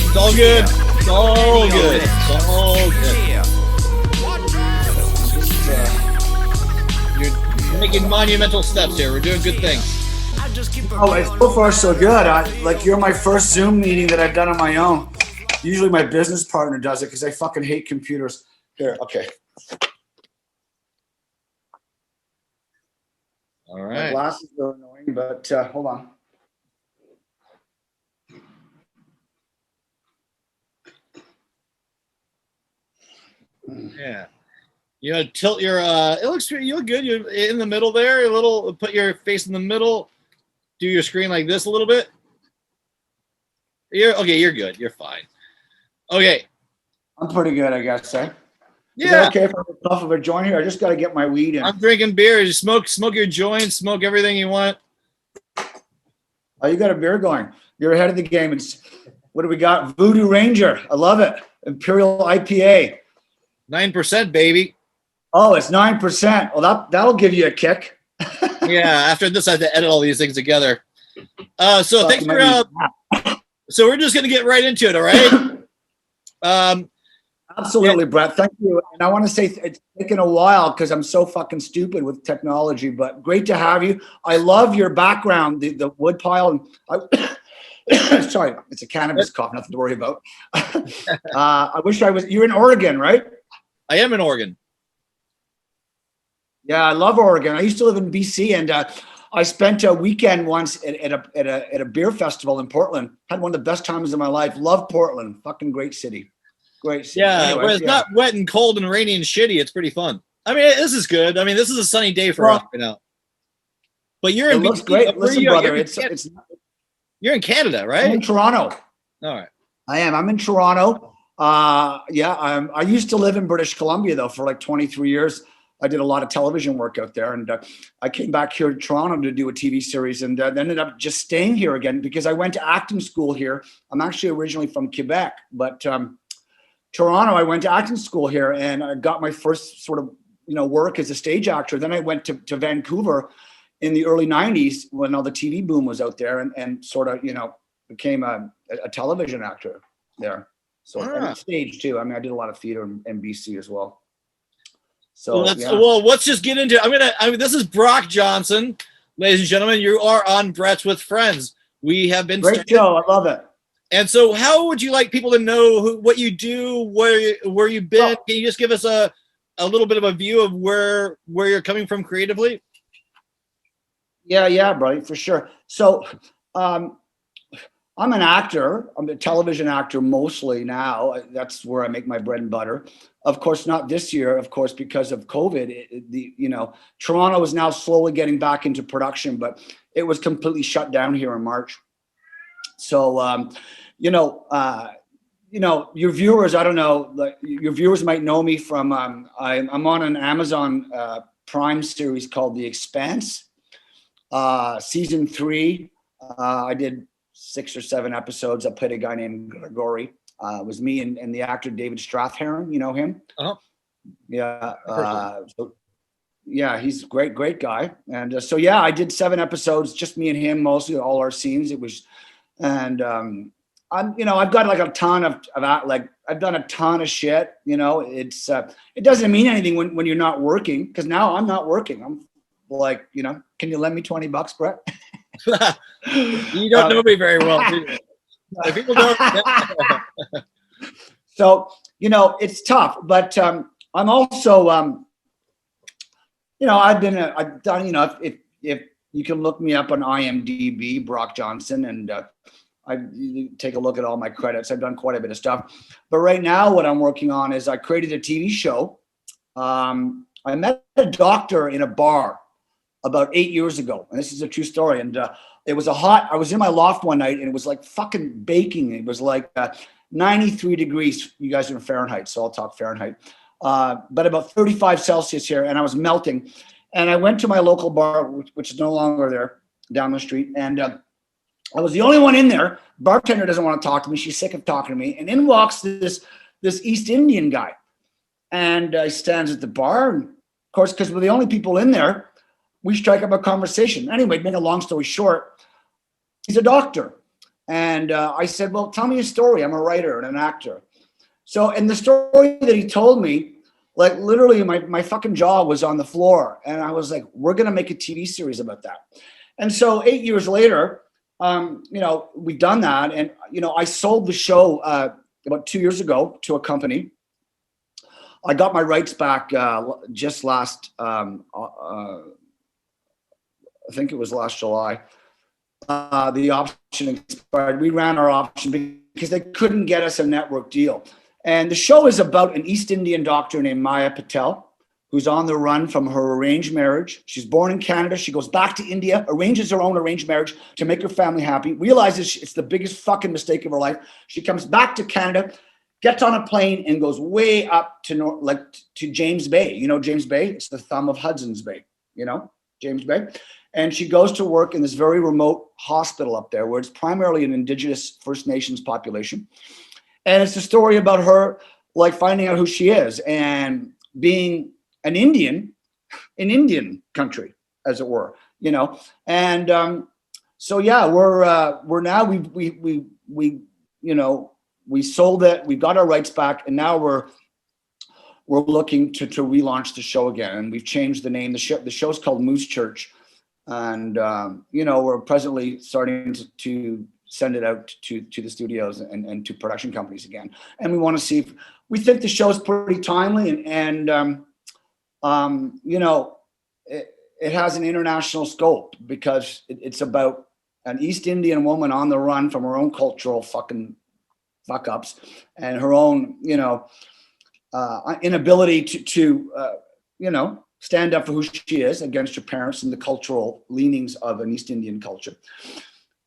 It's all good. It's all good. It's all good. You're making monumental steps here. We're doing good things. Oh, so far so good. Like you're my first Zoom meeting that I've done on my own. Usually my business partner does it because I fucking hate computers. Here, okay. All right. My glasses are annoying, but hold on. Yeah. You know, tilt your it looks you look good. You're in the middle there, a little, put your face in the middle, do your screen like this a little bit. You're okay, you're good. You're fine. Okay. I'm pretty good, I guess, eh? Yeah. Is that okay if I have enough of a joint here? I just got to get my weed in. I'm drinking beer. You smoke your joints, smoke everything you want. Oh, you got a beer going. You're ahead of the game. It's what do we got? Voodoo Ranger. I love it. Imperial IPA. 9%, baby. Oh, it's 9%. Well, that'll give you a kick. Yeah, after this I have to edit all these things together. So thanks for so we're just gonna get right into it, all right? Absolutely, yeah. Brett. Thank you. And I want to say it's taken a while because I'm so fucking stupid with technology, but great to have you. I love your background, the wood pile. And sorry, it's a cannabis cough, nothing to worry about. I wish you're in Oregon, right? I am in Oregon. Yeah, I love Oregon. I used to live in BC, and I spent a weekend once at a beer festival in Portland. Had one of the best times of my life. Love Portland. Fucking great city. Great city. Yeah, anyway, where it's not wet and cold and rainy and shitty. It's pretty fun. I mean, this is good. I mean, this is a sunny day for us right now. But you're in BC. Looks great. Listen, brother, you're in Canada, right? I'm in Toronto. All right. I am. I'm in Toronto. I used to live in British Columbia though for like 23 years. I did a lot of television work out there, and I came back here to Toronto to do a TV series, and then ended up just staying here again because I went to acting school here. I'm actually originally from Quebec, but Toronto, I went to acting school here, and I got my first sort of work as a stage actor. Then I went to Vancouver in the early 90s when all the TV boom was out there, and sort of became a television actor there. So and stage too. I mean, I did a lot of theater in BC as well. So well, let's just get into it. I mean, this is Brock Johnson, ladies and gentlemen. You are on Brett's with Friends. We have been great show. I love it. And so, how would you like people to know what you do, where you've been? Can you just give us a little bit of a view of where you're coming from creatively? Yeah, buddy, for sure. So, I'm an actor. I'm a television actor mostly now. That's where I make my bread and butter. Of course, not this year, of course, because of COVID. Toronto is now slowly getting back into production, but it was completely shut down here in March. So, your viewers, I don't know, like your viewers might know me from, I'm on an Amazon Prime series called The Expanse, season 3. I did 6 or 7 episodes. I played a guy named Gregory. It was me and the actor David Strathairn. You know him? Uh-huh. Yeah. He's a great guy. And I did 7 episodes, just me and him, mostly all our scenes. It was, and I've got like a ton of I've done a ton of shit. It's it doesn't mean anything when you're not working, because now I'm not working. I'm like, can you lend me $20, Brett? You don't know me very well, do you? People don't. So it's tough, but I'm also I've done if you can look me up on IMDb, Brock Johnson, and you take a look at all my credits. I've done quite a bit of stuff, but right now what I'm working on is I created a TV show. I met a doctor in a bar about 8 years ago, and this is a true story. And I was in my loft one night, and it was like fucking baking. It was like 93 degrees. You guys are in Fahrenheit, so I'll talk Fahrenheit. But about 35 Celsius here, and I was melting. And I went to my local bar, which is no longer there, down the street, and I was the only one in there. Bartender doesn't want to talk to me. She's sick of talking to me. And in walks this East Indian guy, and he stands at the bar. And of course, because we're the only people in there, we strike up a conversation. Anyway, make a long story short, he's a doctor. And I said, well, tell me a story. I'm a writer and an actor. So, and the story that he told me, like literally my fucking jaw was on the floor. And I was like, we're going to make a TV series about that. And so 8 years later, we've done that. And, I sold the show about 2 years ago to a company. I got my rights back just last, I think it was last July. The option expired. We ran our option because they couldn't get us a network deal. And the show is about an East Indian doctor named Maya Patel, who's on the run from her arranged marriage. She's born in Canada. She goes back to India, arranges her own arranged marriage to make her family happy, realizes it's the biggest fucking mistake of her life. She comes back to Canada, gets on a plane and goes way up to James Bay. You know James Bay? It's the thumb of Hudson's Bay, James Bay. And she goes to work in this very remote hospital up there where it's primarily an Indigenous First Nations population. And it's a story about her, like finding out who she is and being an Indian in Indian country, as it were, And so yeah, we're now we sold it, we got our rights back, and now we're looking to relaunch the show again, and we've changed the name. The show's called Moose Church, and we're presently starting to send it out to the studios and to production companies again. And we want to see if we think the show's pretty timely and it has an international scope because it's about an East Indian woman on the run from her own cultural fucking fuck ups and her own, inability to stand up for who she is against her parents and the cultural leanings of an East Indian culture.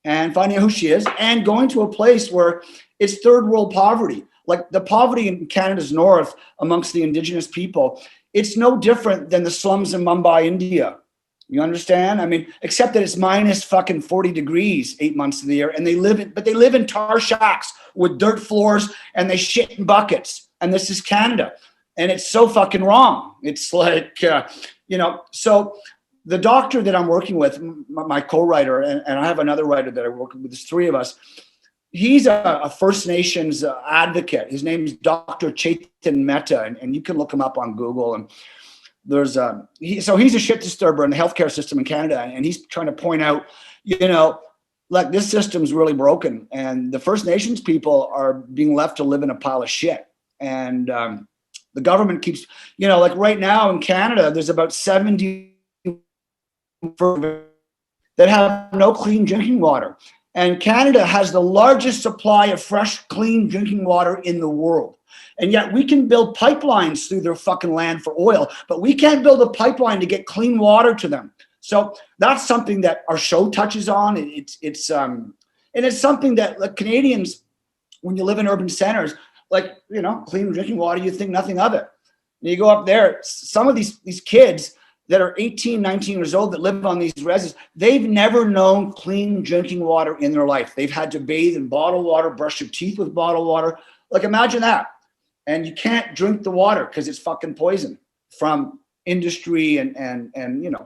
And finding out who she is and going to a place where it's third world poverty. Like the poverty in Canada's north amongst the Indigenous people, it's no different than the slums in Mumbai, India. You understand? I mean, except that it's minus fucking 40 degrees 8 months of the year. And they live in tar shacks with dirt floors and they shit in buckets. And this is Canada. And it's so fucking wrong. It's like, so the doctor that I'm working with, my co-writer, and I have another writer that I work with, there's three of us. He's a First Nations advocate. His name is Dr. Chetan Mehta, and you can look him up on Google. And there's he's a shit disturber in the healthcare system in Canada, and he's trying to point out, like this system's really broken, and the First Nations people are being left to live in a pile of shit. And the government keeps, like right now in Canada, there's about 70 that have no clean drinking water. And Canada has the largest supply of fresh, clean drinking water in the world. And yet we can build pipelines through their fucking land for oil, but we can't build a pipeline to get clean water to them. So that's something that our show touches on. And it's something that, like, Canadians, when you live in urban centers, like, clean drinking water, you think nothing of it. And you go up there, some of these kids that are 18, 19 years old that live on these residences, they've never known clean drinking water in their life. They've had to bathe in bottled water, brush their teeth with bottled water. Like, imagine that. And you can't drink the water because it's fucking poison from industry and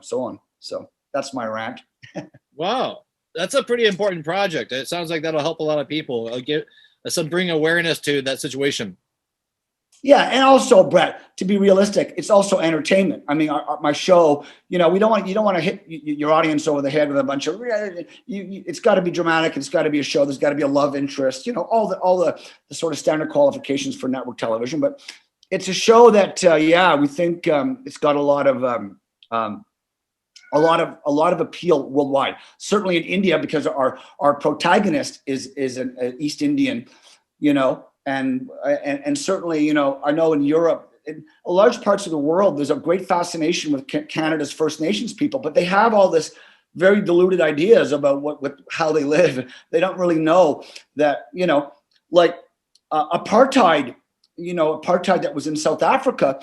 so on. So that's my rant. Wow. That's a pretty important project. It sounds like that'll help a lot of people. Bring awareness to that situation. Yeah, and also, Brett, to be realistic, it's also entertainment. I mean, my show, you don't want to hit your audience over the head with a bunch of. It's got to be dramatic. It's got to be a show. There's got to be a love interest. All the sort of standard qualifications for network television. But it's a show that, we think it's got a lot of appeal worldwide. Certainly in India, because our protagonist is an East Indian, And certainly, I know in Europe, in large parts of the world, there's a great fascination with Canada's First Nations people, but they have all this very diluted ideas about how they live. They don't really know that, like apartheid, apartheid that was in South Africa.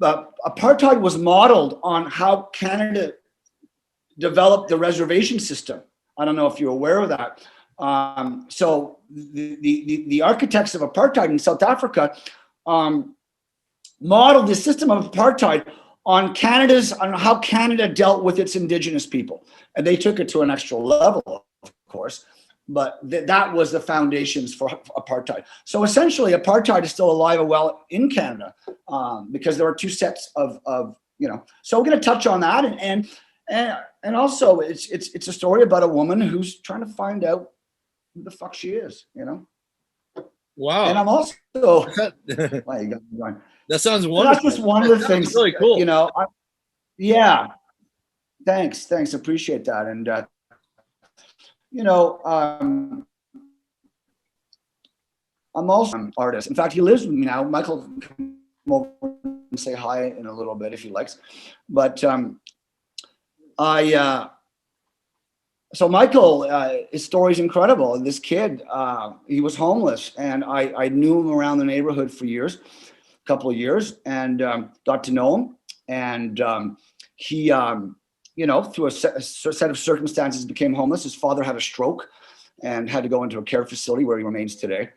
Apartheid was modeled on how Canada developed the reservation system. I don't know if you're aware of that. So the architects of apartheid in South Africa modeled the system of apartheid on how Canada dealt with its Indigenous people, and they took it to an extra level, of course. but that was the foundations for apartheid. So essentially, apartheid is still alive and well in Canada because there are two sets of So we're going to touch on that, and also it's a story about a woman who's trying to find out who the fuck she is, Wow. And I'm also wow, you got me going. That sounds wonderful. That's just one of the things. Really cool. Yeah. Thanks. Appreciate that. And I'm also an artist. In fact, he lives with me now. Michael can come over and say hi in a little bit if he likes. But so Michael, his story is incredible. This kid, he was homeless, and I knew him around the neighborhood for years, a couple of years, and got to know him. And he, through a set of circumstances, became homeless. His father had a stroke and had to go into a care facility where he remains today.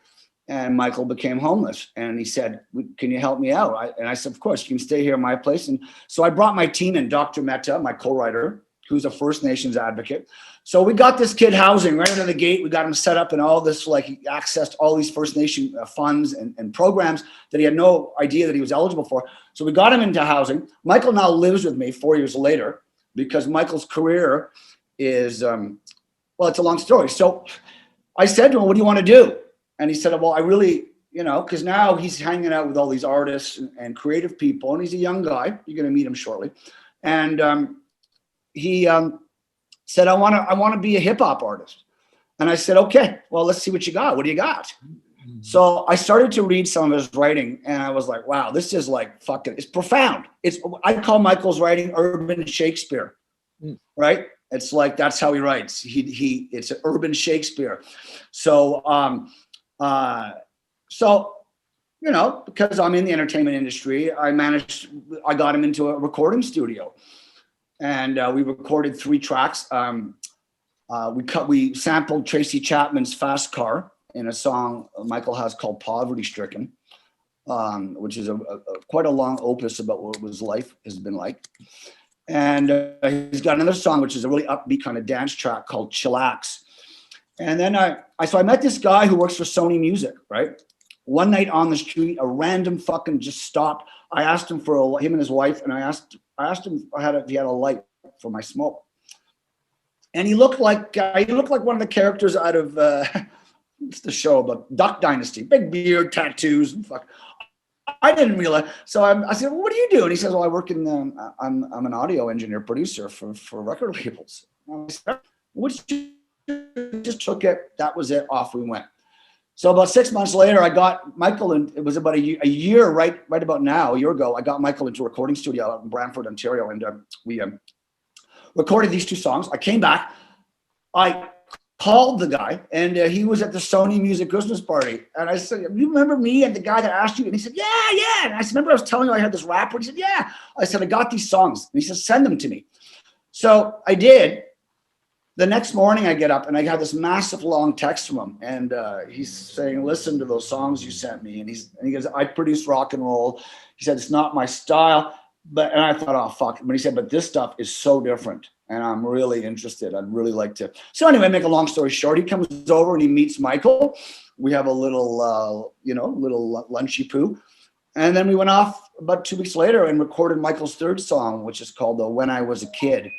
And Michael became homeless, and he said, "Can you help me out?" And I said, "Of course, you can stay here at my place." And so I brought my team in, Dr. Mehta, my co-writer, who's a First Nations advocate. So we got this kid housing right out of the gate. We got him set up and all this, like he accessed all these First Nation funds and programs that he had no idea that he was eligible for. So we got him into housing. Michael now lives with me 4 years later because Michael's career is, it's a long story. So I said to him, "What do you want to do?" And he said, "Well, I really, because now he's hanging out with all these artists and creative people, and he's a young guy. You're going to meet him shortly." And he said, I want to be a hip hop artist. And I said, "Okay, well, let's see what you got. What do you got?" Mm-hmm. So I started to read some of his writing, and I was like, wow, this is like fucking, it's profound. I call Michael's writing urban Shakespeare, right? It's like, that's how he writes. It's an urban Shakespeare. So, because I'm in the entertainment industry, I got him into a recording studio. And we recorded 3 tracks. We sampled Tracy Chapman's "Fast Car" in a song Michael has called "Poverty Stricken," which is quite a long opus about what his life has been like. And he's got another song which is a really upbeat kind of dance track called "Chillax." And then I met this guy who works for Sony Music, right? One night on the street, a random fucking just stopped. I asked him for him and his wife, and I asked him if he had a light for my smoke. And he looked like one of the characters out of what's the show about Duck Dynasty? Big beard, tattoos, and fuck. I didn't realize. So I said, "Well, what do you do?" And he says, "Well, I work in I'm an audio engineer producer for record labels." And I said, "What did you just took it? That was it. Off we went." So about 6 months later, I got Michael, and it was about a year, right about now, a year ago, I got Michael into a recording studio out in Brantford, Ontario, and we recorded these 2 songs. I came back, I called the guy, and he was at the Sony Music Christmas party. And I said, "You remember me and the guy that asked you?" And he said, yeah. And I said, "Remember I was telling you I had this rapper?" He said, "Yeah." I said, "I got these songs." And he said, "Send them to me." So I did. The next morning I get up and I got this massive long text from him, and he's saying, "Listen to those songs you sent me." And he goes, "I produce rock and roll." He said, "It's not my style." And I thought, oh, fuck. But he said, "But this stuff is so different, and I'm really interested. I'd really like to." So anyway, make a long story short, he comes over and he meets Michael. We have a little lunchy poo. And then we went off about 2 weeks later and recorded Michael's 3rd song, which is called "When I Was a Kid,"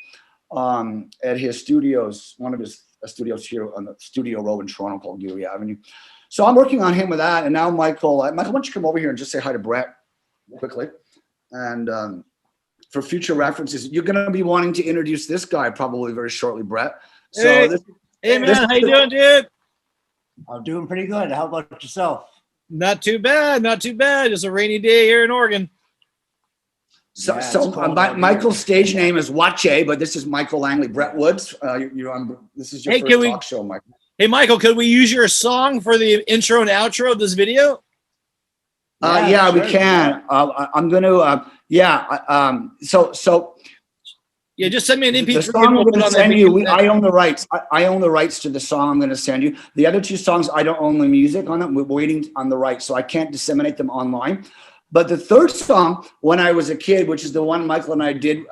at his studios, one of his studios here on the Studio Row in Toronto called Geary Avenue. So I'm working on him with that. And now Michael, why don't you come over here and just say hi to Brett quickly? And for future references, you're going to be wanting to introduce this guy probably very shortly, Brett. So hey man, how you doing, dude? I'm doing pretty good. How about yourself? Not too bad. Just a rainy day here in Oregon. Michael's stage name is Wache, but this is Michael Langley. Brett Woods, this is your first talk show, Michael. Hey, Michael, could we use your song for the intro and outro of this video? Sure, we can. I'm going to, just send me an MP3. The song I'm going to send you, I own the rights. I own the rights to the song I'm going to send you. The other 2 songs, I don't own the music on them. We're waiting on the rights, so I can't disseminate them online. But the 3rd song, "When I Was a Kid," which is the one Michael and I did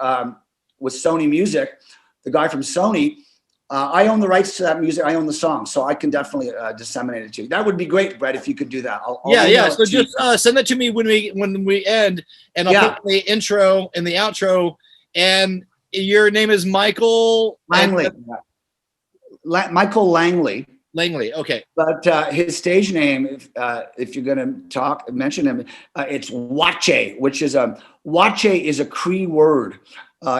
with Sony Music, the guy from Sony, I own the rights to that music. I own the song, so I can definitely disseminate it to you. That would be great, Brett, if you could do that. I'll Yeah, email yeah. it So to you. just send that to me when we end, and I'll Yeah. put the intro and the outro. And your name is Michael Langley. Michael Langley. Langley. Okay. But his stage name, if you're going to mention him, it's Wache, which is Wache is a Cree word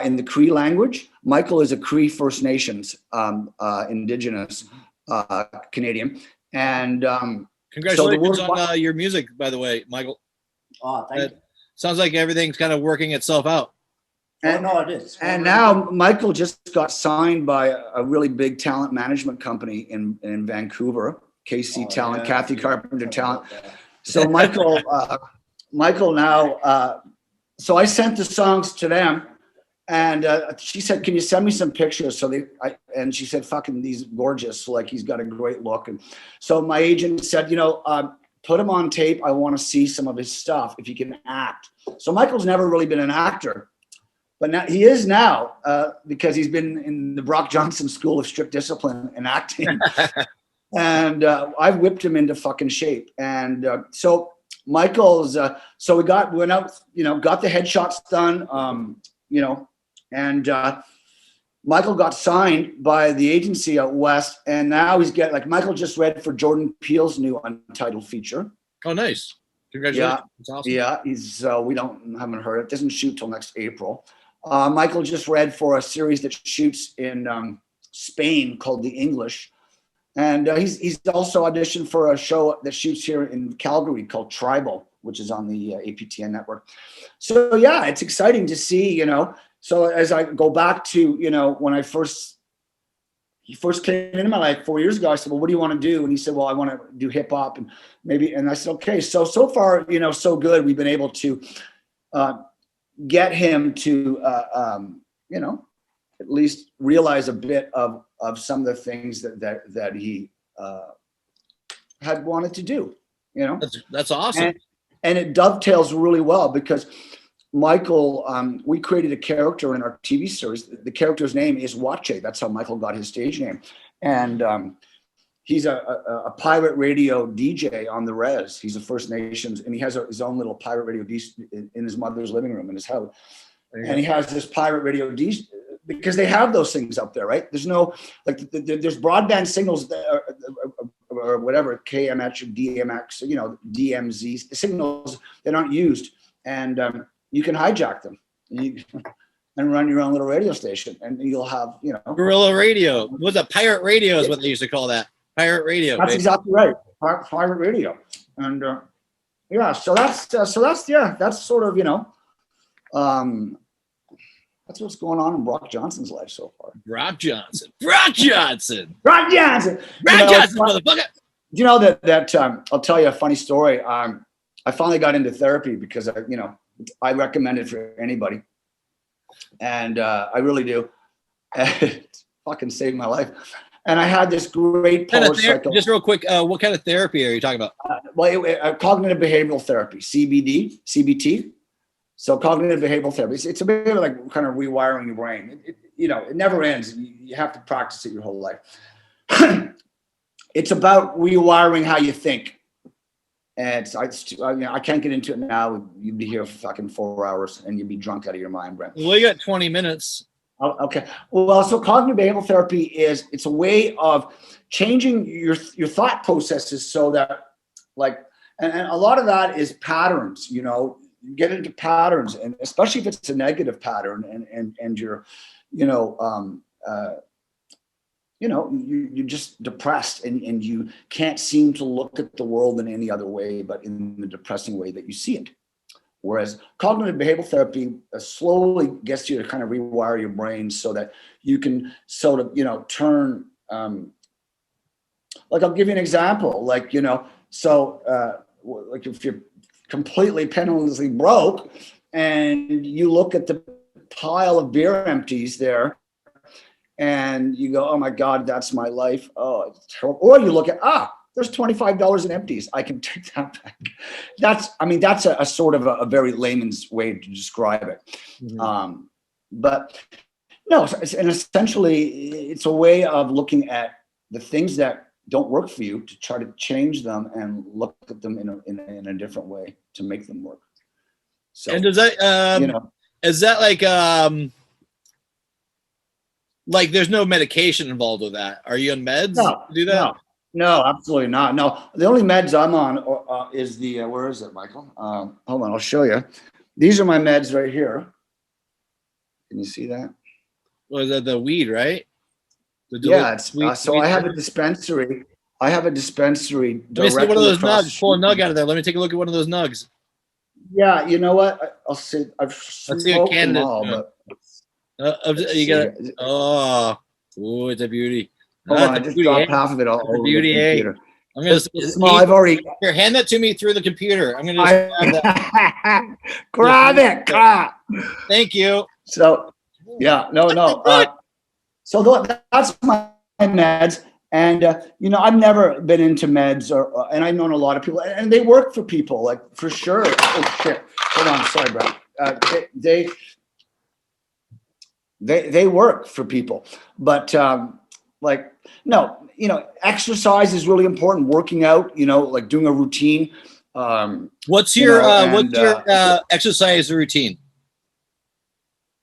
in the Cree language. Michael is a Cree First Nations Indigenous Canadian, and congratulations so on your music, by the way, Michael. Oh, thank you. Sounds like everything's kind of working itself out. And, no, it is. And now Michael just got signed by a really big talent management company in Vancouver, KC Talent, Kathy Carpenter Talent. So Michael now, so I sent the songs to them, and she said, "Can you send me some pictures?" And she said, "Fucking, these gorgeous, like he's got a great look." And so my agent said, put him on tape. I want to see some of his stuff if he can act. So Michael's never really been an actor. But now he is now because he's been in the Brock Johnson School of Strict Discipline and Acting, and I've whipped him into fucking shape. And so Michael's, so we went out, got the headshots done, and Michael got signed by the agency out west, and now he's Michael just read for Jordan Peele's new Untitled feature. Oh, nice! Congratulations! Yeah, That's awesome. Yeah, he's haven't heard it. Doesn't shoot till next April. Michael just read for a series that shoots in Spain called The English. And he's also auditioned for a show that shoots here in Calgary called Tribal, which is on the APTN network. So, yeah, it's exciting to see, So as I go back to, when he first came into my life 4 years ago, I said, "Well, what do you want to do?" And he said, "Well, I want to do hip hop and maybe." And I said, "Okay." So far, so good. We've been able to get him to, at least realize a bit of some of the things that he had wanted to do. That's awesome. And it dovetails really well because Michael, we created a character in our TV series. The character's name is Wache. That's how Michael got his stage name. And he's a pirate radio DJ on the res. He's a First Nations, and he has his own little pirate radio in his mother's living room in his house. And he has this pirate radio because they have those things up there, right? There's no, there's broadband signals or whatever, KMH or DMX, DMZ, signals that aren't used. And you can hijack them and run your own little radio station, and you'll have, guerrilla radio. What's a pirate radio is what they used to call that. Pirate radio. That's exactly right. Pirate radio. And so that's sort of, that's what's going on in Brock Johnson's life so far. Brock Johnson, motherfucker. You know that I'll tell you a funny story. I finally got into therapy because I recommend it for anybody, and I really do. It fucking saved my life. And I had this great just real quick, what kind of therapy are you talking about? Cognitive behavioral therapy, CBT. So cognitive behavioral therapy. It's a bit like kind of rewiring your brain. It never ends. You have to practice it your whole life. It's about rewiring how you think. And I can't get into it now. You'd be here for fucking 4 hours and you'd be drunk out of your mind, Brent. Well, you got 20 minutes. Okay. Well, so cognitive behavioral therapy it's a way of changing your thought processes so that and a lot of that is patterns, you get into patterns, and especially if it's a negative pattern and you're, you're just depressed and you can't seem to look at the world in any other way but in the depressing way that you see it. Whereas cognitive behavioral therapy slowly gets you to kind of rewire your brain so that you can sort of, turn, I'll give you an example, if you're completely pennilessly broke and you look at the pile of beer empties there and you go, "Oh my God, that's my life. Oh, it's terrible." Or you look at, there's $25 in empties. I can take that back. That's a sort of a very layman's way to describe it. Mm-hmm. But No, and essentially, it's a way of looking at the things that don't work for you to try to change them and look at them in a different way to make them work. So, And does that you know, is that like there's no medication involved with that? Are you on meds no, to do that? no, absolutely not. No, the only meds I'm on is the where is it, Michael? Hold on, I'll show you. These are my meds right here. Can you see that? Was that the weed, right? Yeah, it's so I have a dispensary. I have a dispensary. Let me see one of those nugs. Pull a nug out of there. Let me take a look at one of those nugs. Yeah, you know what? I'll see. I've Let's see a smoked them candidate. all, but You got it. Oh, it's a beauty. hold That's on, a I just beauty, dropped eh? half of it all That's a over beauty, the eh? computer. I'm gonna It's small. I've already here. Hand that to me through the computer. I'm gonna just grab that. grab it. Crap. Thank you. So, yeah, no. So that's my meds, and you know, I've never been into meds, and I've known a lot of people, and they work for people, like for sure. Oh shit! Hold on, sorry, Brad. They work for people, but like no, you know, exercise is really important. Working out, you know, like doing a routine. What's You your know, exercise routine?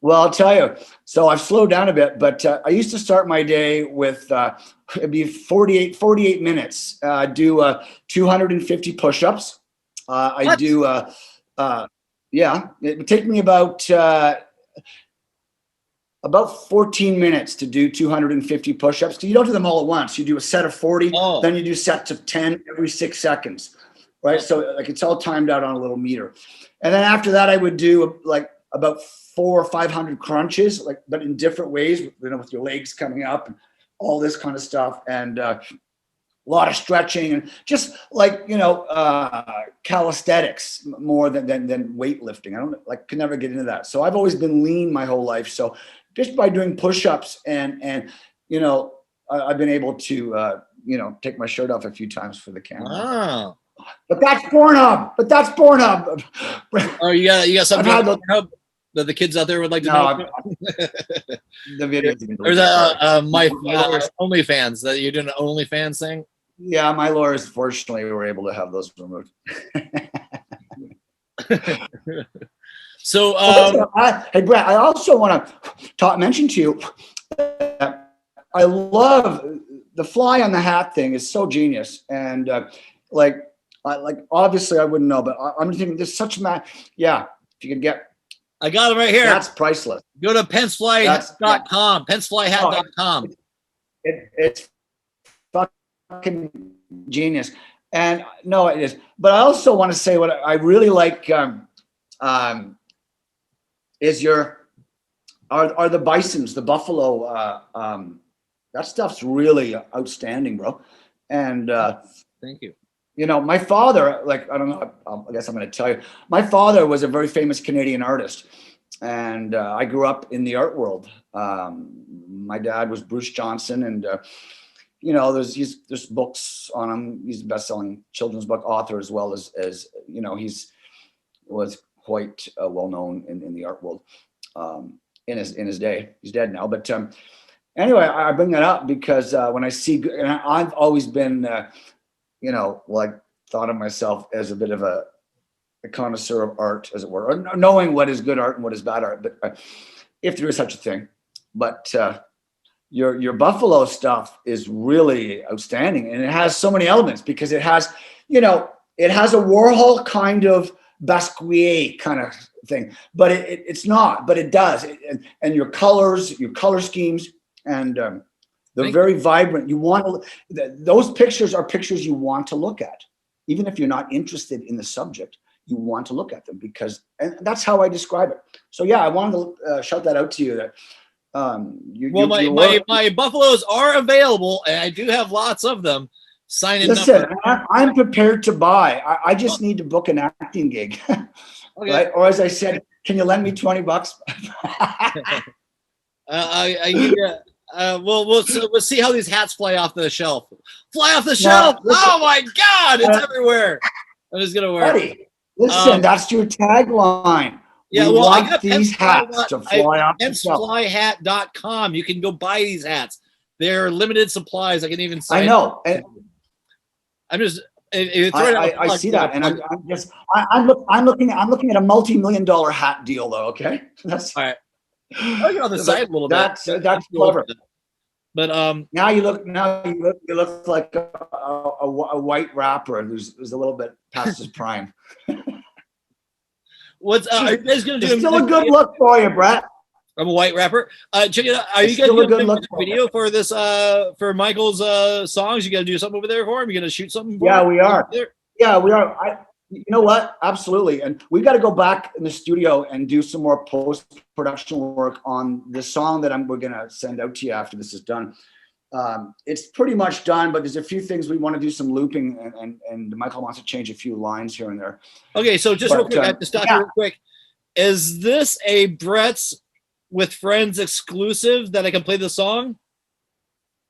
Well, I'll tell you. So I've slowed down a bit, but I used to start my day with it'd be 48 minutes. Do 250 push-ups. I What? do, yeah, it would take me about 14 minutes to do 250 push-ups. So you don't do them all at once. You do a set of 40, Oh. then you do sets of 10 every 6 seconds, right? So like it's all timed out on a little meter. And then after that, I would do like about 400 or 500 crunches, like, but in different ways, you know, with your legs coming up and all this kind of stuff, and a lot of stretching and just like, you know, calisthenics more than weightlifting. I don't like, could never get into that. So I've always been lean my whole life. So just by doing push-ups and you know, I've been able to you know, take my shirt off a few times for the camera. Oh, But that's Pornhub. oh, you got something I've had that the kids out there would like to No, know? the videos. There's my OnlyFans that you're doing an OnlyFans thing. Yeah, my lawyers fortunately were able to have those removed. So, hey, Brett, I also want to mention to you that I love the fly on the hat thing is so genius. And like obviously I wouldn't know, but I'm thinking there's such yeah, if you could get. I got it right here. That's priceless. Go to pensflyhat.com. Pensflyhat.com. It's fucking genius. And no, it is. But I also want to say what I really like is are the bisons, the buffalo. That stuff's really outstanding, bro. And Thank you. you know, my father, like, I don't know, I guess I'm going to tell you, my father was a very famous Canadian artist. And I grew up in the art world. My dad was Bruce Johnson. And, you know, there's books on him. He's a best-selling children's book author, as well as you know, was quite well-known in the art world in his day. He's dead now. But anyway, I bring that up because when I see, and I've always been, you know, like thought of myself as a bit of a connoisseur of art, as it were, or knowing what is good art and what is bad art, but if there is such a thing. But your Buffalo stuff is really outstanding, and it has so many elements because it has, you know, it has a Warhol kind of Basquiat kind of thing, but it's not, but it does. And your colors, your color schemes, and they're very vibrant. You want to, those pictures are pictures you want to look at, even if you're not interested in the subject. You want to look at them because, and that's how I describe it. So yeah, I wanted to shout that out to you that my buffaloes are available, and I do have lots of them. Sign in. Listen, I'm prepared to buy. I just need to book an acting gig, Okay. right? Or as I said, can you lend me $20? I need to. We'll see how these hats fly off the shelf. Fly off the shelf! Listen, oh my God, it's everywhere. I'm just gonna wear. Buddy, listen, that's your tagline. Yeah, we well, I want got these hats to fly off the shelf. PenceFlyHat.com. You can go buy these hats. They're limited supplies. I can even sign. I know. And I'm just. It's right I see that, and I'm looking at a multi-million-dollar hat deal, though. Okay, that's all right. I'll get on the side a little bit. That's clever. But now you look like a white rapper who's a little bit past his prime. What's are you guys gonna do? It's still a good look for you, Brett. I'm a white rapper. Check it out. Are you guys still a gonna good do look a video for this for Michael's songs? You gotta do something over there for him? You gonna shoot something for Yeah, him? we are. Yeah, we are. You know what? Absolutely. And we've got to go back in the studio and do some more post-production work on the song that we're going to send out to you after this is done. It's pretty much done, but there's a few things we want to do some looping, and Michael wants to change a few lines here and there. Okay, so just real quick, I have to stop you real quick. Is this a Brett's with Friends exclusive that I can play the song?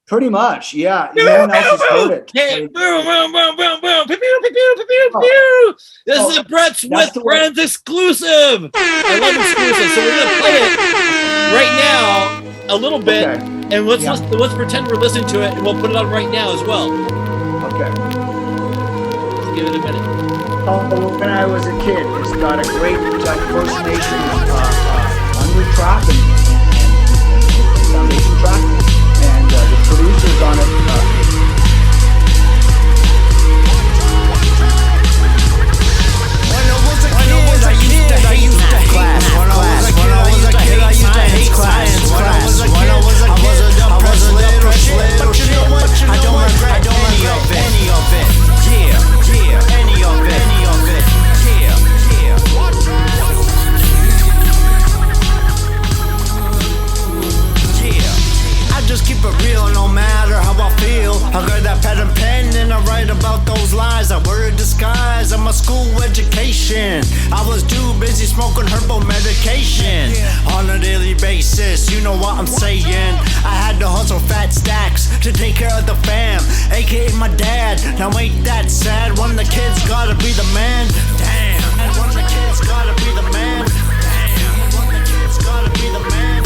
Pretty much, yeah. No one else has heard it. Hey, boom, boom, boom, boom, boom, pew, pew, pew, pew, pew, pew. This is a Brett's with Friends exclusive. I love exclusive, so we're gonna play it right now a little bit, and let's pretend we're listening to it, and we'll put it on right now as well. Okay. Let's give it a minute. Oh, when I was a kid, it's got a great First Nation under track and foundation track. And the producers on it. When I was a kid, I used to hate class. When I was a kid, I used to hate science class. When I was a kid, I was a depressed little shit. But I don't regret any of it. Yeah, any of it. Yeah. I just keep it real no matter how I feel. I got that pad and pen and I write about those lies that were a disguise of my school education. I was too busy smoking herbal medication on a daily basis, you know what I'm saying. I had to hustle fat stacks to take care of the fam, aka my dad. Now ain't that sad when the kids gotta be the man. Damn, and when the kids gotta be the man. Damn, when the kids gotta be the man.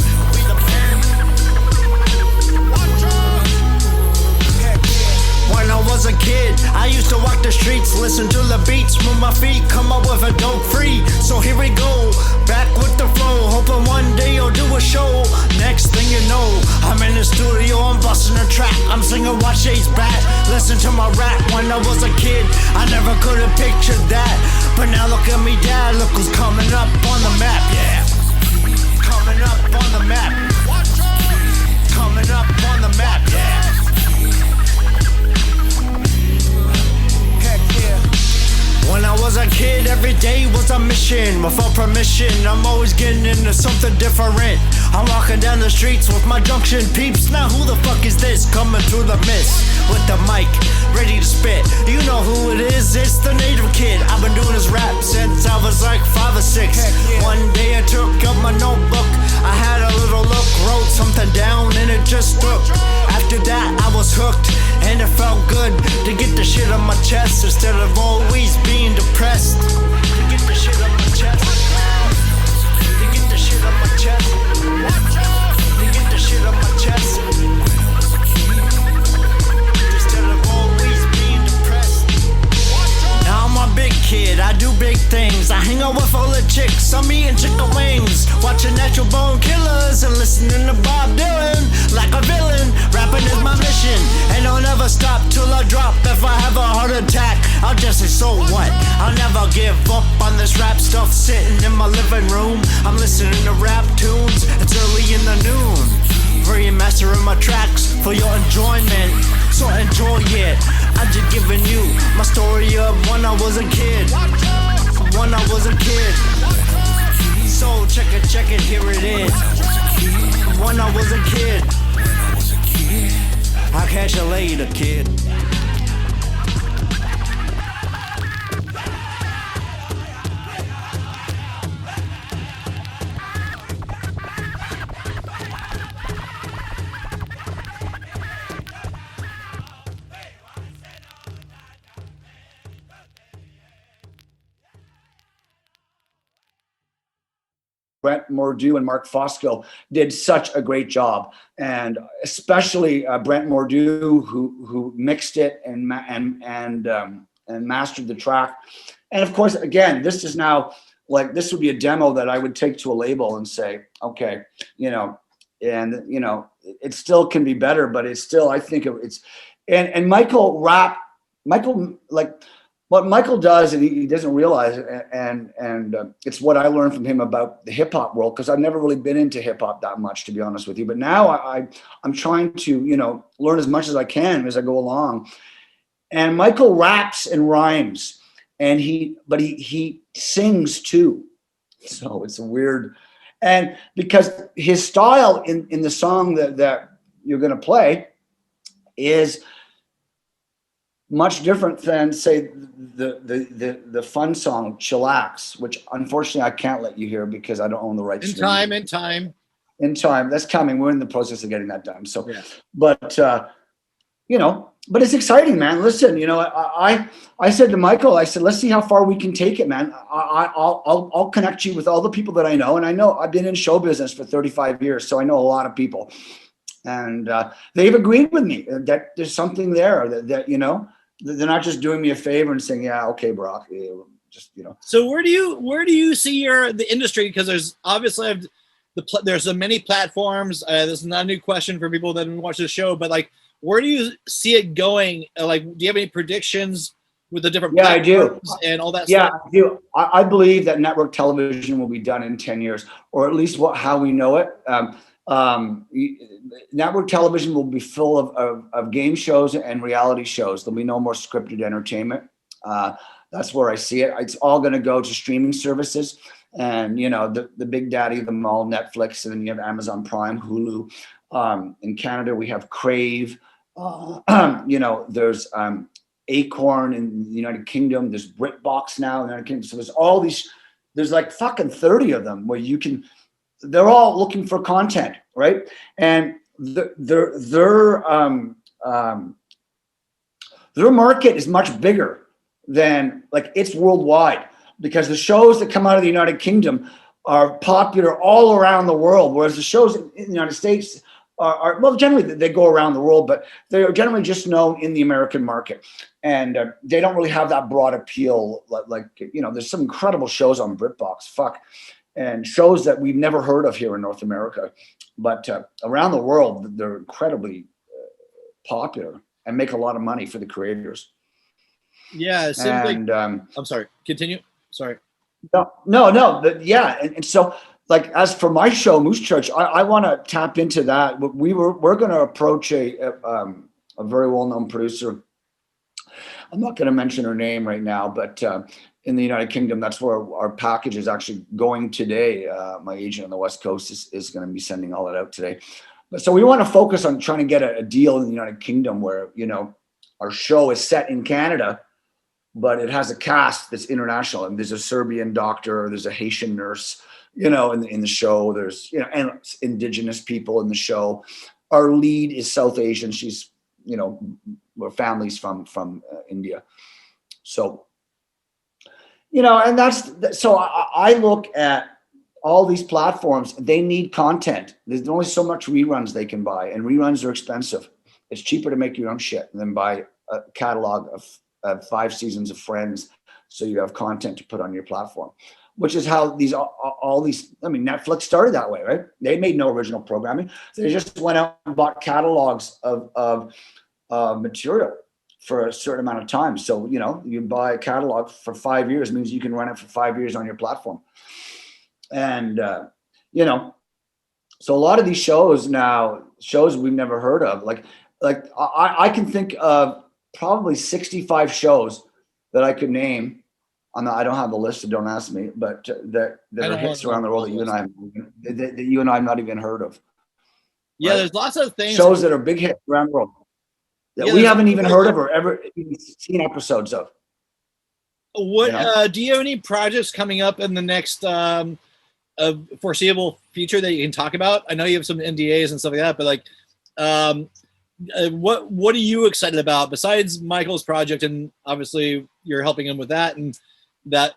When I was a kid, I used to walk the streets, listen to the beats, move my feet, come up with a dope free. So here we go, back with the flow, hoping one day you'll do a show. Next thing you know, I'm in the studio, I'm busting a track, I'm singing Watch Shades Back, listen to my rap. When I was a kid, I never could have pictured that, but now look at me, dad, look who's coming up on the map. Yeah, coming up on the map. Coming up on the map, yeah. When I was a kid, every day was a mission. Without permission, I'm always getting into something different. I'm walking down the streets with my junction peeps. Now who the fuck is this coming through the mist with the mic, ready to spit? You know who it is, it's the native kid. I've been doing this rap since I was like 5 or 6. One day I took up my notebook, I had a little look, wrote something down and it just stuck. After that I was hooked and it felt good to get the shit on my chest instead of always being depressed. To get the shit on my chest. To get the shit on my chest. To get the shit on my chest. Instead of always being depressed. Now I'm a big kid, I do big things. I hang out with all the chicks, I'm eating chicken wings, watching Natural Bone Killers and listening to Bob Dylan like a villain. Rapping is my mission, and I'll never stop till I drop. If I have a heart attack, I'll just say so what. I'll never give up on this rap stuff. Sitting in my living room, I'm listening to rap tunes. It's early in the noon, remastering my tracks for your enjoyment. So enjoy it. I'm just giving you my story of when I was a kid. When I was a kid. So check it, here it is. When I was a kid. I'll catch you later, kid. Brent Mordew and Mark Fosco did such a great job, and especially Brent Mordew, who mixed it and mastered the track. And of course, again, this is now like, this would be a demo that I would take to a label and say, okay, it still can be better, but it's still, I think it's, and Michael, like what Michael does, and he doesn't realize it, and it's what I learned from him about the hip hop world, because I've never really been into hip hop that much, to be honest with you. But now I'm trying to, learn as much as I can as I go along. And Michael raps and rhymes, and he sings too. So it's a weird, and because his style in the song that you're going to play is much different than, say, the fun song Chillax, which unfortunately I can't let you hear because I don't own the rights. In time, that's coming. We're in the process of getting that done. So, yeah. But but it's exciting, man. Listen, I said to Michael, I said, let's see how far we can take it, man. I'll connect you with all the people that I know, and I know I've been in show business for 35 years, so I know a lot of people, and they've agreed with me that there's something there that they're not just doing me a favor and saying, yeah, okay, Brock, just. So where do you see the industry? Because there's obviously there's so many platforms. This is not a new question for people that watch the show, but like, where do you see it going? Like, do you have any predictions with the different platforms? Yeah, I do. And all that yeah, stuff? I do. I believe that network television will be done in 10 years, or at least how we know it. Network television will be full of game shows and reality shows. There'll be no more scripted entertainment. That's where I see it. It's all going to go to streaming services, and the big daddy of them all, Netflix, and then you have Amazon Prime, Hulu. In Canada, we have Crave. There's Acorn in the United Kingdom. There's BritBox now in the United Kingdom. So there's all these. There's like fucking 30 of them where you can. They're all looking for content, right? And their market is much bigger than, like, it's worldwide, because the shows that come out of the United Kingdom are popular all around the world, whereas the shows in the United States are well, generally they go around the world, but they're generally just known in the American market, and they don't really have that broad appeal. Like there's some incredible shows on BritBox, and shows that we've never heard of here in North America, but around the world they're incredibly popular and make a lot of money for the creators. Yeah, it seems and I'm sorry. Continue. Sorry. No. But yeah, and so, like, as for my show, Moose Church, I want to tap into that. We're going to approach a very well-known producer. I'm not going to mention her name right now, but in the United Kingdom, that's where our package is actually going today. My agent on the West Coast is going to be sending all that out today. But so we want to focus on trying to get a deal in the United Kingdom where our show is set in Canada, but it has a cast that's international, and there's a Serbian doctor, there's a Haitian nurse, in the show. There's, and indigenous people in the show. Our lead is South Asian. She's, our family's from India. So, and so I look at all these platforms. They need content. There's only so much reruns they can buy, and reruns are expensive. It's cheaper to make your own shit than buy a catalog of 5 seasons of Friends, so you have content to put on your platform. Which is how all these. I mean, Netflix started that way, right? They made no original programming. They just went out and bought catalogs of material for a certain amount of time. So you buy a catalog for 5 years, means you can run it for 5 years on your platform. And so a lot of these shows we've never heard of. Like I can think of probably 65 shows that I could name. I don't have the list, so don't ask me. But that are hits around the world that you and I have not even heard of. Yeah, right? There's lots of things. Shows that are big hits around the world that we haven't even heard of or ever even seen episodes of. What do you have any projects coming up in the next foreseeable future that you can talk about? I know you have some NDAs and stuff like that, but like, what are you excited about besides Michael's project? And obviously you're helping him with that and that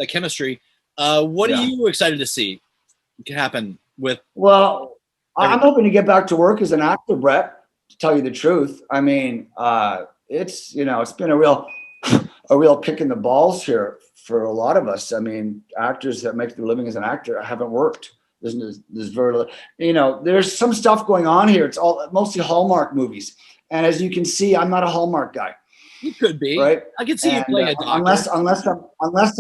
chemistry. What are you excited to see? happen with? Well, I'm hoping to get back to work as an actor, Brett, to tell you the truth. I mean, it's, it's been a real kick in the balls here for a lot of us. I mean, actors that make their living as an actor haven't worked. There's very little, there's some stuff going on here. It's all mostly Hallmark movies. And as you can see, I'm not a Hallmark guy. You could be, right? I can see you playing a doctor. Unless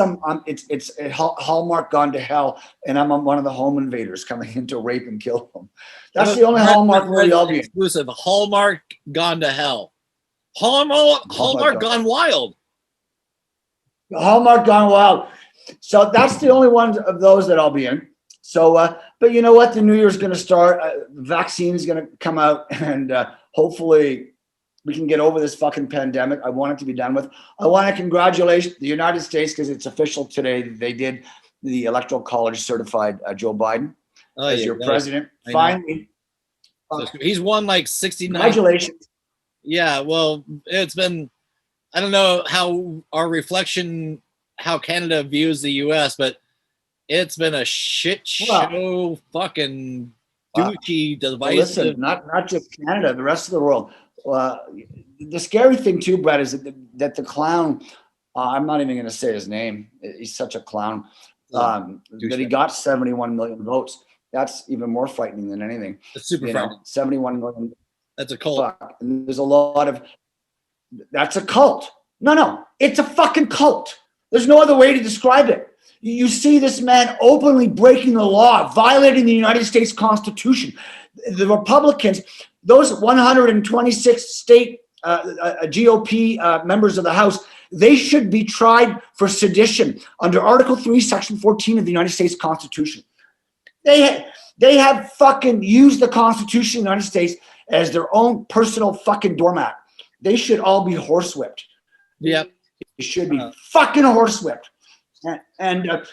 it's a Hallmark Gone to Hell, and I'm one of the home invaders coming in to rape and kill them. That's the only Hallmark movie I'll be exclusive. Hallmark Gone to Hell. Hallmark Gone Wild. Hallmark Gone Wild. So that's the only one of those that I'll be in. So, but you know what? The new year's going to start. Vaccine is going to come out, and hopefully we can get over this fucking pandemic. I want it to be done with. I want to congratulate the United States because it's official today. They did the Electoral College certified Joe Biden as your president. Finally. He's won like 69. Congratulations. Yeah, well, it's been, I don't know how our reflection, how Canada views the U.S., but it's been a shit show, fucking douchey, divisive. Well, listen, not just Canada, the rest of the world. The scary thing too, Brett, is that the clown, I'm not even going to say his name. He's such a clown. That he got 71 million votes. That's even more frightening than anything. It's super frightening. 71 million. That's a cult. And there's a lot of, that's a cult. No, it's a fucking cult. There's no other way to describe it. You see this man openly breaking the law, violating the United States Constitution. The Republicans, those 126 state GOP members of the House, they should be tried for sedition under Article 3, Section 14 of the United States Constitution. They have fucking used the Constitution of the United States as their own personal fucking doormat. They should all be horsewhipped. Yep. They should be fucking horsewhipped. And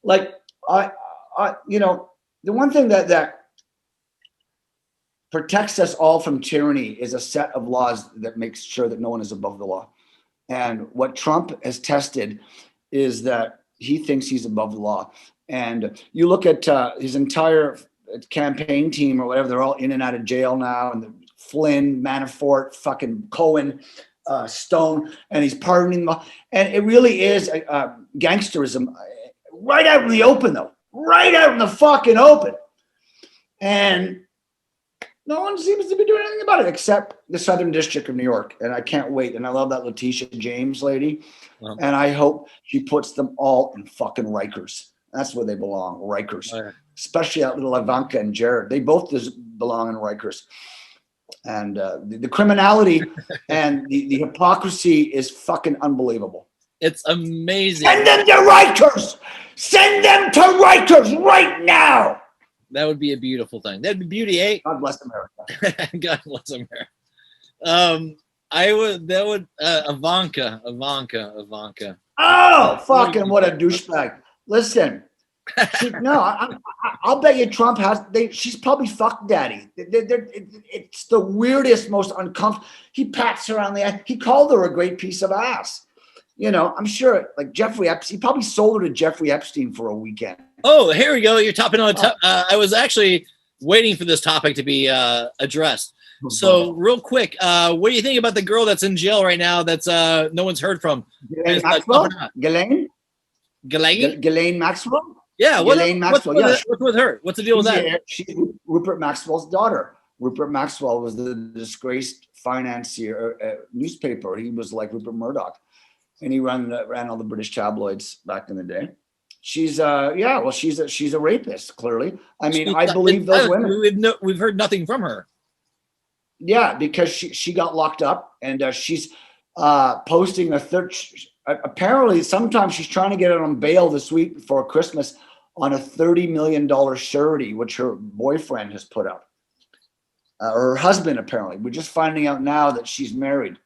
like, the one thing that protects us all from tyranny is a set of laws that makes sure that no one is above the law. And what Trump has tested is that he thinks he's above the law. And you look at his entire campaign team or whatever, they're all in and out of jail now. And Flynn, Manafort, fucking Cohen, Stone, and he's pardoning them. And it really is gangsterism right out in the open, though. Right out in the fucking open. And no one seems to be doing anything about it except the Southern District of New York. And I can't wait. And I love that Letitia James lady. Wow. And I hope she puts them all in fucking Rikers. That's where they belong, Rikers. Right. Especially that little Ivanka and Jared. They both belong in Rikers. And the criminality and the hypocrisy is fucking unbelievable. It's amazing. Send them to Rikers! Send them to Rikers right now! That would be a beautiful thing. That'd be beauty, eh? God bless America. God bless America. Ivanka. Oh, fucking what a douchebag. Listen, I'll bet you Trump she's probably fucked daddy. It's the weirdest, most uncomfortable. He pats her on the ass. He called her a great piece of ass. I'm sure like Jeffrey Epstein, he probably sold her to Jeffrey Epstein for a weekend. Oh, here we go. You're topping on. I was actually waiting for this topic to be addressed. So real quick, what do you think about the girl that's in jail right now that's no one's heard from? Ghislaine Maxwell? Yeah. Ghislaine Maxwell. What's with her? What's the deal with that? She's Rupert Maxwell's daughter. Rupert Maxwell was the disgraced financier newspaper. He was like Rupert Murdoch. And he ran all the British tabloids back in the day. She's she's a rapist, clearly. I mean, I believe those women. We've heard nothing from her. Yeah, because she got locked up and she's posting apparently sometimes she's trying to get it on bail this week before Christmas on a $30 million surety, which her boyfriend has put up. Or her husband, apparently. We're just finding out now that she's married.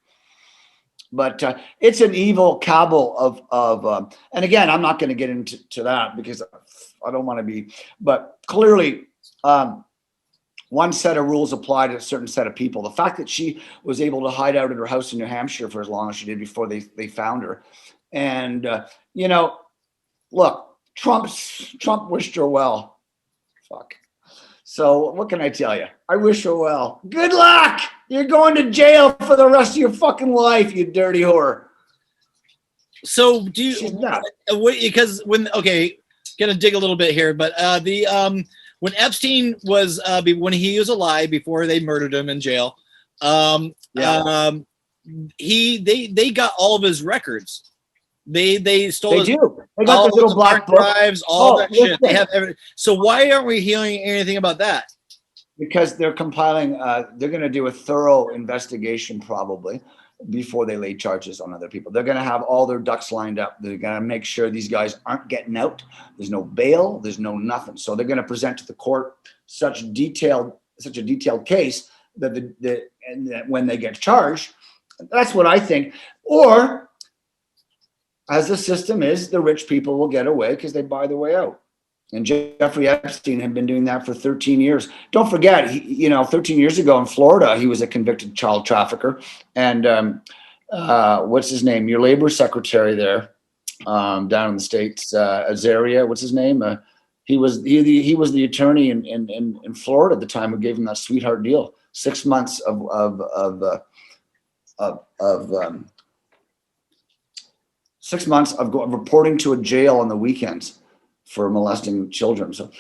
But it's an evil cabal of and again, I'm not going to get into that because I don't want to be, but clearly one set of rules apply to a certain set of people. The fact that she was able to hide out at her house in New Hampshire for as long as she did before they found her. And, look, Trump wished her well. Fuck. So what can I tell you? I wish her well. Good luck. You're going to jail for the rest of your fucking life, you dirty whore. So do She's you? not. Because gonna dig a little bit here, but when Epstein was when he was alive before they murdered him in jail, they got all of his records. They stole. They his, do. They got all the little the black hard book. drives, all that shit. They listen. have everything. So why aren't we hearing anything about that? Because they're compiling, they're going to do a thorough investigation probably before they lay charges on other people. They're going to have all their ducks lined up. They're going to make sure these guys aren't getting out. There's no bail. There's no nothing. So they're going to present to the court such a detailed case that when they get charged, that's what I think. Or as the system is, the rich people will get away because they buy the way out. And Jeffrey Epstein had been doing that for 13 years. Don't forget, 13 years ago in Florida, he was a convicted child trafficker. And what's his name? Your labor secretary there, down in the States, Azaria, what's his name? He was the attorney in Florida at the time who gave him that sweetheart deal. 6 months of 6 months of reporting to a jail on the weekends for molesting children. So,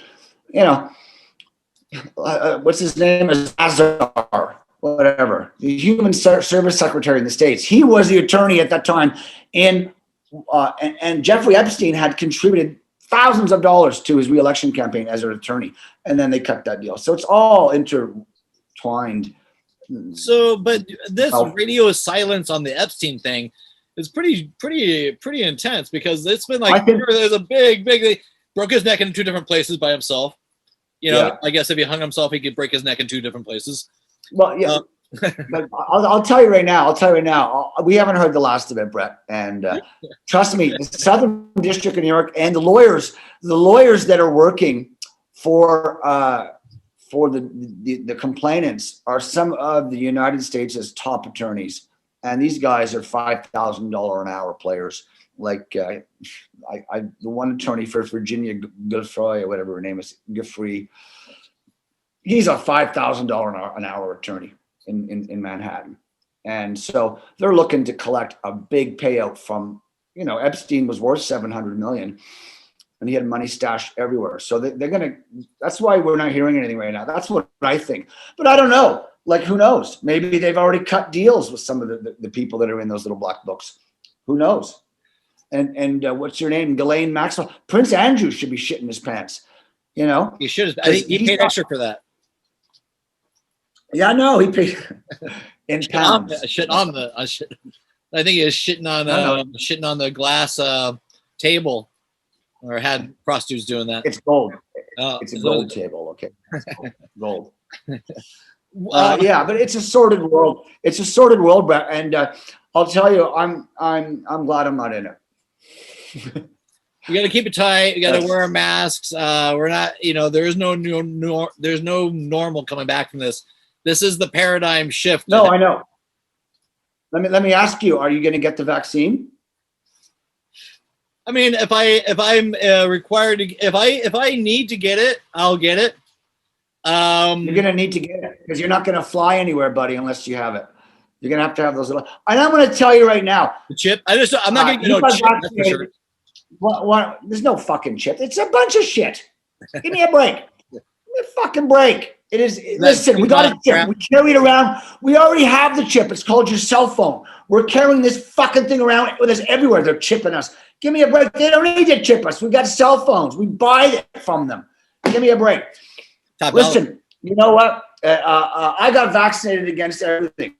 what's his name? Azar, whatever. The Human Service Secretary in the States. He was the attorney at that time. And Jeffrey Epstein had contributed thousands of dollars to his reelection campaign as an attorney. And then they cut that deal. So it's all intertwined. So, but this radio silence on the Epstein thing is pretty intense, because it's been like, there's a big, they broke his neck in 2 different places by himself. I guess if he hung himself, he could break his neck in 2 different places. Well, yeah, but I'll tell you right now. We haven't heard the last of it, Brett. And trust me, the Southern District of New York and the lawyers that are working for the complainants are some of the United States' top attorneys. And these guys are $5,000 an hour players. Like the one attorney for Virginia Giuffre or whatever her name is, Giuffre. He's a $5,000 an hour attorney in Manhattan. And so they're looking to collect a big payout from, Epstein was worth $700 million and he had money stashed everywhere. So they're going to, that's why we're not hearing anything right now. That's what I think. But I don't know. Like, who knows? Maybe they've already cut deals with some of the people that are in those little black books. Who knows? And what's your name? Ghislaine Maxwell. Prince Andrew should be shitting his pants. He should have. I think he paid extra for that. Yeah, no, he paid in pounds. I think he was shitting on the glass table, or had prostitutes doing that. It's gold. It's a gold table. Okay, gold. Yeah, but it's a sordid world. It's a sordid world, Brett. And I'll tell you, I'm glad I'm not in it. You got to keep it tight. You got to wear masks. We're not, there's no normal coming back from this. This is the paradigm shift. No, I know. Let me ask you: are you going to get the vaccine? I mean, if I'm required to, if I need to get it, I'll get it. You're going to need to get it because you're not going to fly anywhere, buddy, unless you have it. You're going to have those little. And I'm going to tell you right now. The chip. I'm not going to get no chip. That's for sure. What? There's no fucking chip. It's a bunch of shit. Give me a break. Give me a fucking break. It is. Listen, we got a chip. We carry it around. We already have the chip. It's called your cell phone. We're carrying this fucking thing around with us everywhere. They're chipping us. Give me a break. They don't need to chip us. We got cell phones. We buy it from them. Give me a break. Listen, you know what? I got vaccinated against everything.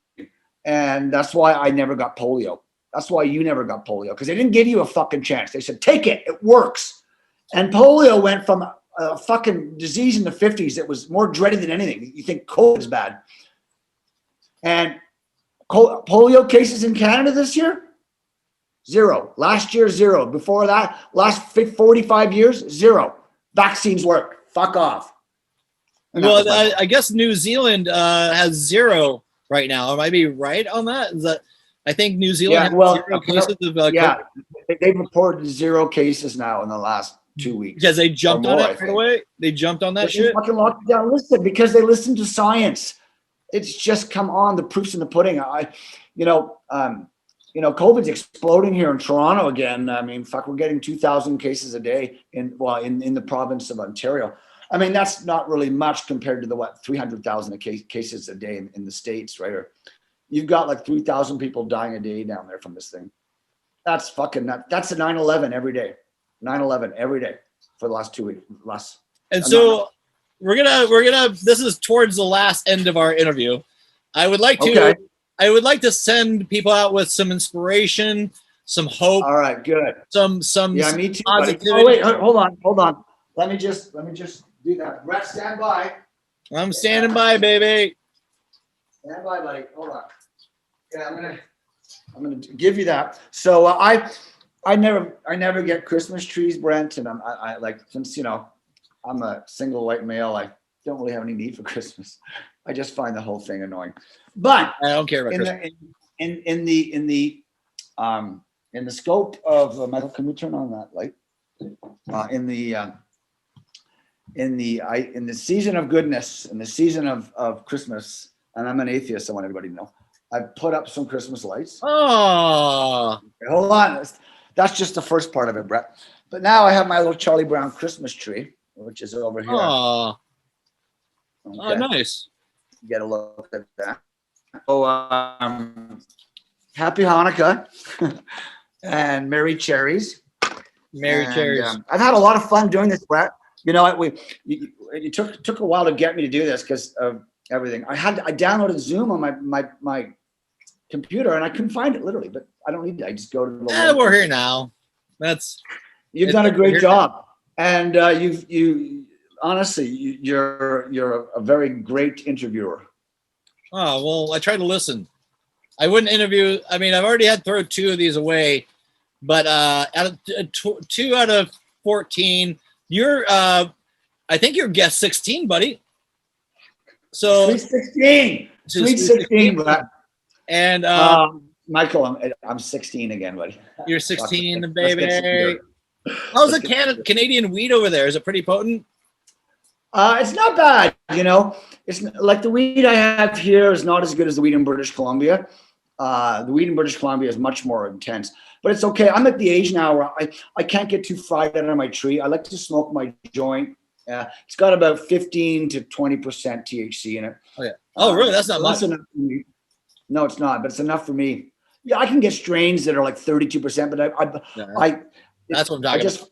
And that's why I never got polio. That's why you never got polio, because they didn't give you a fucking chance. They said, take it. It works. And polio went from a fucking disease in the 50s that was more dreaded than anything. You think COVID is bad. And polio cases in Canada this year? 0. Last year, 0. Before that, last 45 years, 0. Vaccines work. Fuck off. Well, I guess New Zealand has 0 right now. Am I be right on that? Is that? I think New Zealand has 0 cases of COVID. They've reported 0 cases now in the last 2 weeks. Because they jumped on more, I it right think. away. They jumped on that They shit. fucking locked it down. Listen, because they listen to science. It's just come on. The proof's in the pudding. COVID's exploding here in Toronto again. I mean, fuck, we're getting 2,000 cases a day in the province of Ontario. I mean, that's not really much compared to the 300,000 cases a day in the States, right? Or you've got like 3,000 people dying a day down there from this thing. That's fucking nuts. That's a 9/11 every day. 9/11 every day for the last 2 weeks. And so we're gonna. This is towards the last end of our interview. I would like to send people out with some inspiration, some hope, All right, good. some Yeah, some me too. buddy. positivity. Oh wait, hold on. Let me just do that. Brett, stand by. I'm standing by, baby. Stand by, buddy. Hold on. Yeah, I'm gonna give you that. So I never get Christmas trees, Brent, and I like, since I'm a single white male, I don't really have any need for Christmas. I just find the whole thing annoying. But I don't care about in Christmas. the scope of Michael, can we turn on that light? In the season of goodness, in the season of Christmas, and I'm an atheist, I want everybody to know, I put up some Christmas lights. Oh, Hold on, that's just the first part of it, Brett. But now I have my little Charlie Brown Christmas tree, which is over here. oh, Okay. nice. Get a look at that. So, happy Hanukkah and Merry Cherries. Merry And, cherries. I've had a lot of fun doing this, Brett. You know, it took a while to get me to do this because of everything. I downloaded Zoom on my computer and I couldn't find it literally, but I don't need it. I just go to the. We're here now. You've done a great job, and you honestly, you're a very great interviewer. Oh, well, I try to listen. I wouldn't interview. I mean, I've already had to throw 2 of these away, but out of 2 out of 14, you're, I think you're guest 16, buddy. So Sweet 16. Sweet 16, Brett. And Michael, I'm 16 again, buddy. you're 16, Let's baby. get some beer. How's the Canadian weed over there? Is it pretty potent? It's not bad, It's like the weed I have here is not as good as the weed in British Columbia. The weed in British Columbia is much more intense, but it's okay. I'm at the age now where I can't get too fried out of my tree. I like to smoke my joint. It's got about 15 to 20% THC in it. Oh yeah. Oh really? That's not much. That's enough for me. No, it's not, but it's enough for me. Yeah, I can get strains that are like 32%, but That's what I'm talking just, about.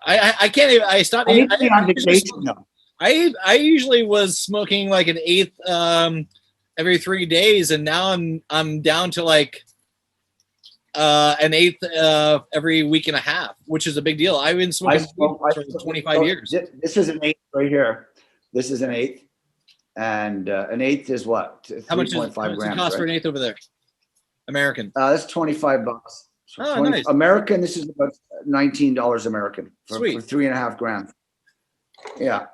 I can't even. I stopped. I need to be on vacation though. I usually was smoking like an eighth every 3 days, and now I'm down to like an eighth every week and a half, which is a big deal. I've been smoking for 25 years. This is an eighth right here. This is an eighth, and an eighth is what? How much does 3.5 it cost grams, for an right? eighth over there? American. That's $25. So Oh, nice. American. This is about $19 American for Sweet. 3.5 grams. Yeah,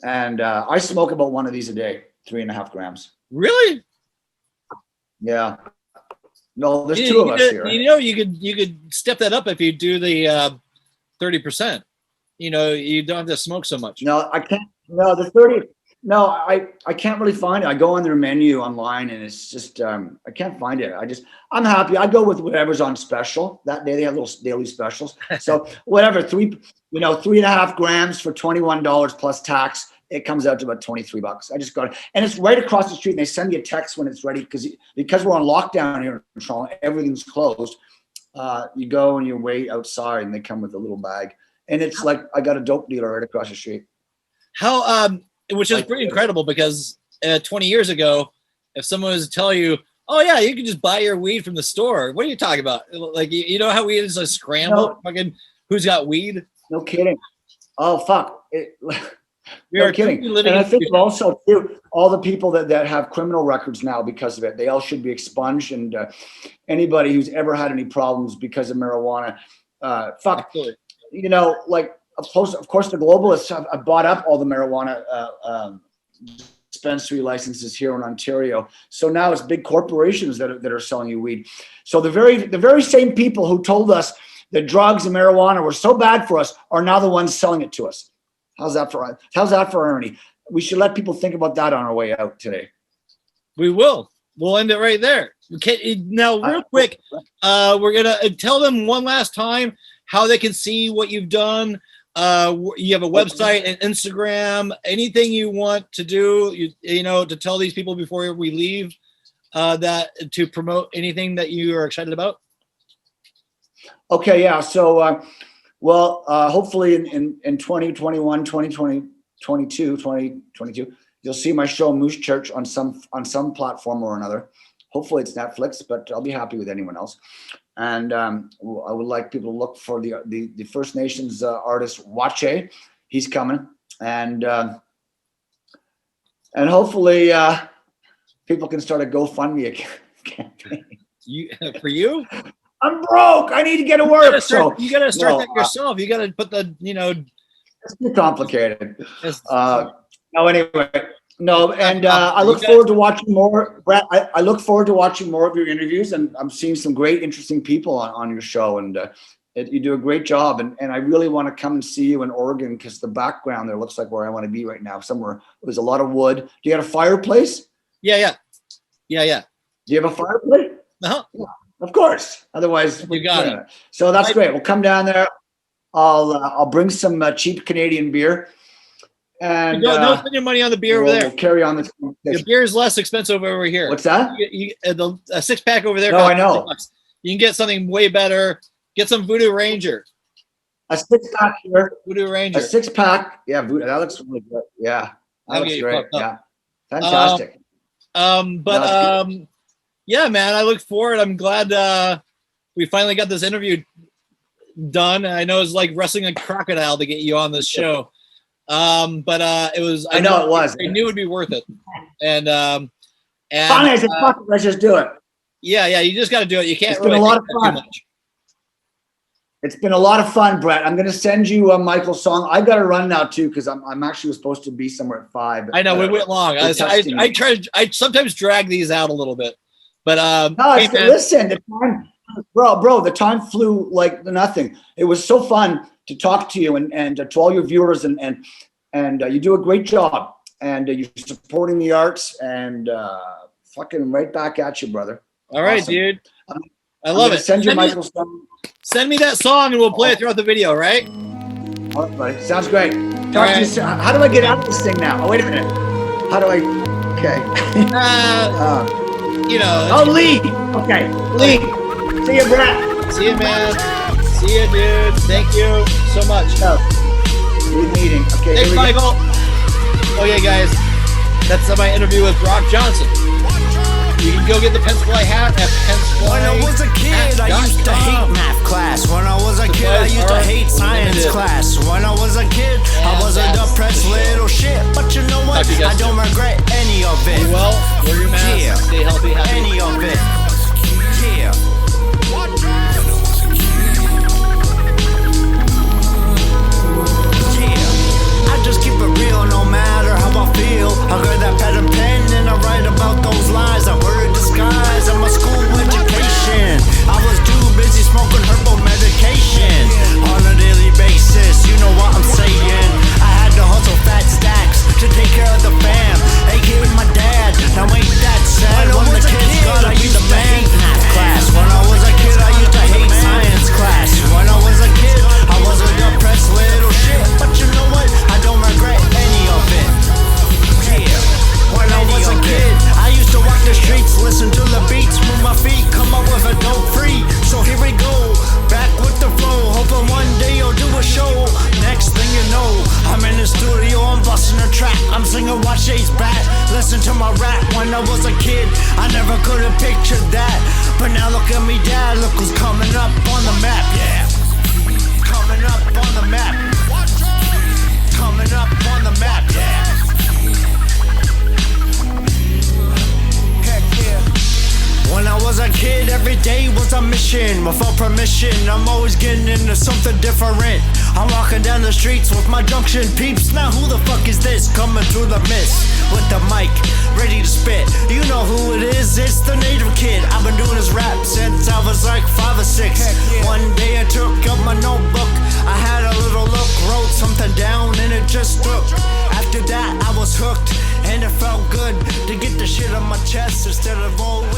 and I smoke about one of these a day, 3.5 grams. Really? Yeah. No, there's 2 of us here. You could step that up if you do the 30%. You don't have to smoke so much. No, I can't. No, the 30. No, I can't really find it. I go on their menu online and it's just I can't find it. I'm happy. I go with whatever's on special that day. They have little daily specials. So whatever, 3.5 grams for $21 plus tax. It comes out to about $23. I just got it, and it's right across the street. And they send you a text when it's ready because we're on lockdown here in Toronto. Everything's closed. You go and you wait outside, and they come with a little bag. And it's like I got a dope dealer right across the street. Which is pretty incredible because 20 years ago, if someone was to tell you, "Oh yeah, you can just buy your weed from the store," what are you talking about? Like you know how weed is a scramble? No. Fucking who's got weed? No kidding. Oh fuck. We No are kidding. truly living And I in think the future. also too, all the people that have criminal records now because of it, they all should be expunged. And anybody who's ever had any problems because of marijuana, fuck. Absolutely. Of course, the globalists have bought up all the marijuana dispensary licenses here in Ontario. So now it's big corporations that are selling you weed. So the very same people who told us the drugs and marijuana were so bad for us are now the ones selling it to us. How's that for Ernie? We should let people think about that on our way out today. We will. We'll end it right there. Okay, now, real quick, we're gonna tell them one last time how they can see what you've done. You have a website and Instagram. Anything you want to do, you know, to tell these people before we leave, that to promote anything that you are excited about. Okay, yeah. So, hopefully in 2021, 2022, you'll see my show Moose Church on some platform or another. Hopefully it's Netflix, but I'll be happy with anyone else. And I would like people to look for the First Nations artist Wache. He's coming, and hopefully people can start a GoFundMe campaign. For you? I'm broke. I need to get to work. You gotta start that yourself. You gotta put the, you know. It's too complicated. Anyway. No, and I look forward to watching more. Brett, I look forward to watching more of your interviews, and I'm seeing some great, interesting people on your show, and you do a great job. And I really want to come and see you in Oregon because the background there looks like where I want to be right now. Somewhere there's a lot of wood. Do you have a fireplace? Yeah. Do you have a fireplace? Uh-huh. Yeah, of course. Otherwise, you got it. So that's great. We'll come down there. I'll bring some cheap Canadian beer. And don't spend your money on the beer over there. We'll carry on this. The beer is less expensive over here. What's that? The 6-pack over there. No, I know. $6. You can get something way better. Get some Voodoo Ranger. A 6-pack here. Voodoo Ranger. A 6-pack. Yeah, that looks really good. Yeah, that looks great. Yeah, fantastic. Yeah, man, I look forward. I'm glad we finally got this interview done. I know it's like wrestling a crocodile to get you on this show. It was. I know it was. I knew it'd be worth it. And funny, I said, "Fuck it, let's just do it." Yeah. You just got to do it. You can't. It's been a lot of fun. It's been a lot of fun, Brett. I'm going to send you Michael's song. I got to run now too because I'm actually supposed to be somewhere at 5. I know we went long. I sometimes drag these out a little bit, but listen, the time, bro, the time flew like nothing. It was so fun to talk to you and to all your viewers and you do a great job and you're supporting the arts and fucking right back at you, brother. All right, awesome. Dude. I love it. Send you Michael's song. Send me that song and we'll play it throughout the video, right? All right, buddy. Sounds great. Talk to you soon. How do I get out of this thing now? Oh, wait a minute. How do I? Okay. You know. Oh, Lee. Okay, Lee. See you, Brett. See you, man. See you, dude. Thank you so much. Good meeting. Okay. Thanks, Michael. Okay, guys. That's my interview with Brock Johnson. You can go get the Penn Fly hat at PennFly. When I was a kid, I used to hate math class. When I was a kid, I used to hate science class. When I was a kid, I was a depressed little shit. But you know what? I don't regret any of it. Well, wear your mask. Stay healthy, happy. Any of it. Yeah. Just keep it real no matter how I feel. I grab that pad and pen and I write about those lies that were in disguise. I'm a school education. I was too busy smoking herbal medication on a daily basis. You know what I'm saying? I had to hustle fat stacks to take care of the fam, aka my dad. Now ain't that sad? When the kids gotta be the man. Class. When I was a kid, I used to hate science class. When I was a kid, I was a depressed little shit. But you know what? I don't regret any of it. Yeah. When I was a kid, I used to walk the streets, listen to the beats, move my feet, come up with a dope free. So here we go, back with the flow. Hoping one day you'll do a show. Next thing you know, I'm in the studio, I'm busting a track. I'm singing Watch Ace back, listen to my rap. When I was a kid, I never could have pictured that. But now look at me, dad, look who's coming up on the map. Yeah, coming up on the map. Coming up on the map, yeah. Heck yeah. When I was a kid, every day was a mission. Without permission, I'm always getting into something different. I'm walking down the streets with my junction peeps. Now who the fuck is this coming through the mist? With the mic, ready to spit. You know who it is, it's the native kid. I've been doing this rap since I was like 5 or 6. Yeah. One day I took up my notebook. I had a little look, wrote something down, and it just stuck. After that, I was hooked, and it felt good to get the shit on my chest instead of always